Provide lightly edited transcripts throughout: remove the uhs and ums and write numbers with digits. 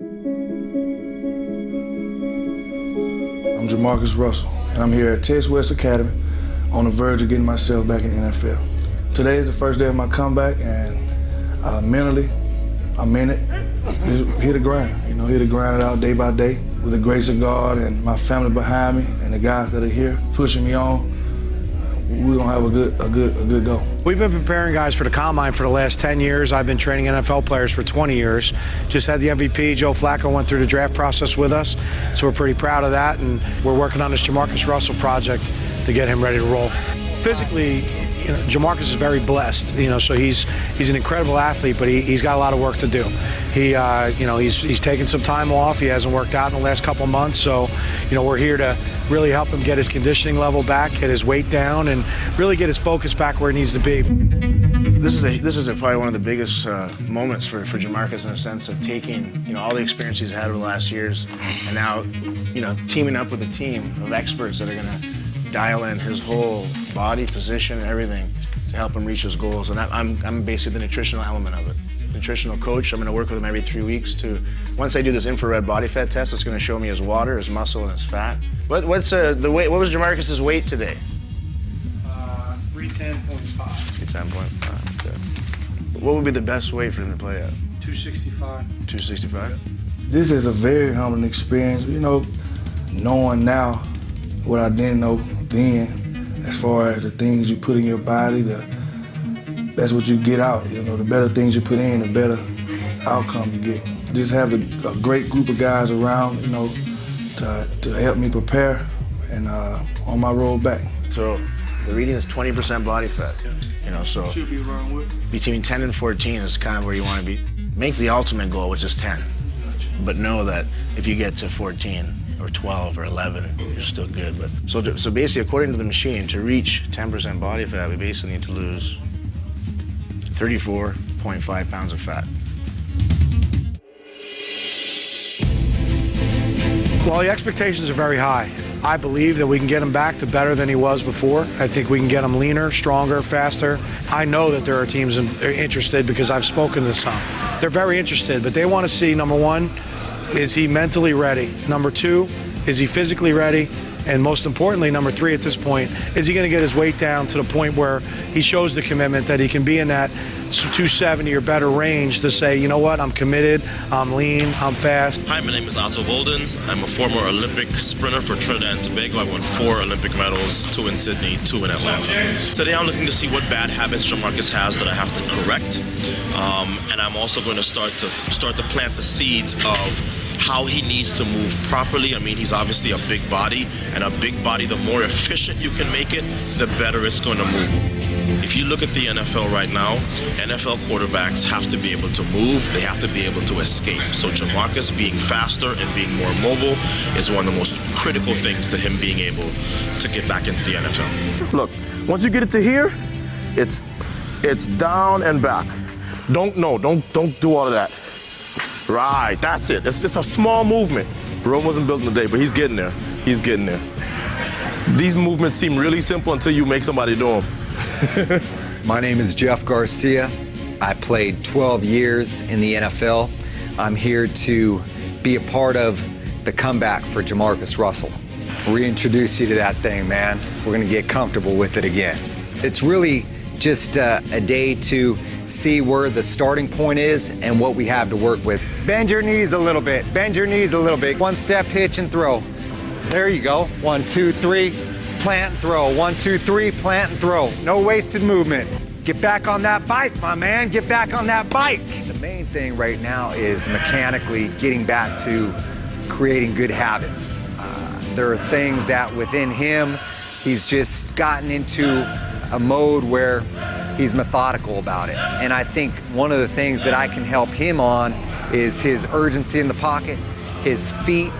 I'm JaMarcus Russell, and I'm here at Texas West Academy on the verge of getting myself back in the NFL. Today is the first day of my comeback, and mentally, I'm in it. Just here to grind, here to grind it out day by day with the grace of God and my family behind me and the guys that are here pushing me on. We're gonna have a good go. We've been preparing guys for the Combine for the last 10 years. I've been training NFL players for 20 years. Just had the MVP, Joe Flacco, went through the draft process with us, so we're pretty proud of that, and we're working on this JaMarcus Russell project to get him ready to roll. Physically, JaMarcus is very blessed, so he's an incredible athlete, but he's got a lot of work to do. He's taken some time off. He hasn't worked out in the last couple months, so we're here to really help him get his conditioning level back, get his weight down, and really get his focus back where it needs to be. This is probably one of the biggest moments for JaMarcus, in a sense of taking all the experience he's had over the last years, and now teaming up with a team of experts that are going to dial in his whole body, position, and everything to help him reach his goals. And I'm basically the nutritional element of it. Nutritional coach. I'm going to work with him every 3 weeks to, once I do this infrared body fat test, it's going to show me his water, his muscle, and his fat. What's the weight? What was JaMarcus's weight today? 310.5. 310.5. Okay. What would be the best weight for him to play at? 265. 265. This is a very humbling experience. Knowing now what I didn't know then, as far as the things you put in your body, that's what you get out. The better things you put in, the better outcome you get. Just have a great group of guys around, to help me prepare and on my road back. So the reading is 20% body fat. So should be around with between 10 and 14 is kind of where you want to be. Make the ultimate goal, which is 10, but know that if you get to 14 or 12 or 11, you're still good. But so basically, according to the machine, to reach 10% body fat, we basically need to lose 34.5 pounds of fat. Well, the expectations are very high. I believe that we can get him back to better than he was before. I think we can get him leaner, stronger, faster. I know that there are teams interested because I've spoken to some. They're very interested, but they want to see, number one, is he mentally ready? Number two, is he physically ready? And most importantly, number three at this point, is he going to get his weight down to the point where he shows the commitment that he can be in that 270 or better range to say, I'm committed, I'm lean, I'm fast. Hi, my name is Otto Volden. I'm a former Olympic sprinter for Trinidad and Tobago. I won 4 Olympic medals, 2 in Sydney, 2 in Atlanta. Today I'm looking to see what bad habits JaMarcus has that I have to correct. And I'm also going to start to plant the seeds of how he needs to move properly. He's obviously a big body, and a big body, the more efficient you can make it, the better it's going to move. If you look at the NFL right now, NFL quarterbacks have to be able to move, they have to be able to escape. So JaMarcus being faster and being more mobile is one of the most critical things to him being able to get back into the NFL. Look, once you get it to here, it's down and back. Don't do all of that. Right, that's it. It's just a small movement. Rome wasn't built in a day, but he's getting there. He's getting there. These movements seem really simple until you make somebody do them. My name is Jeff Garcia. I played 12 years in the NFL. I'm here to be a part of the comeback for JaMarcus Russell. Reintroduce you to that thing, man. We're gonna get comfortable with it again. It's really just a day to see where the starting point is and what we have to work with. Bend your knees a little bit. Bend your knees a little bit. One step, hitch, and throw. There you go. 1, 2, 3, plant and throw. 1, 2, 3, plant and throw. No wasted movement. Get back on that bike, my man. Get back on that bike. The main thing right now is mechanically getting back to creating good habits. There are things that within him, he's just gotten into a mode where he's methodical about it. And I think one of the things that I can help him on is his urgency in the pocket. His feet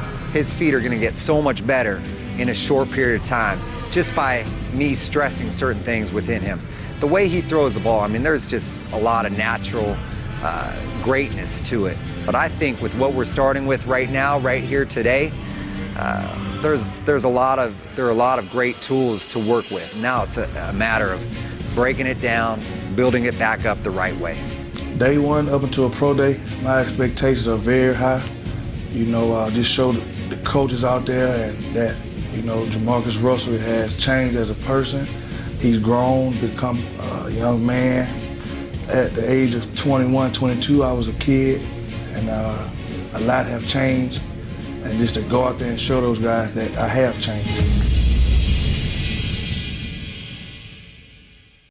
are gonna get so much better in a short period of time just by me stressing certain things within him. The way he throws the ball, there's just a lot of natural greatness to it. But I think with what we're starting with right now, right here today, there are a lot of great tools to work with. Now it's a matter of breaking it down, building it back up the right way. Day one up until a pro day, my expectations are very high. you know, just show the coaches out there and that, you know, JaMarcus Russell has changed as a person. He's grown, become a young man. At the age of 21, 22, I was a kid, and a lot have changed. And just to go out there and show those guys that I have changed.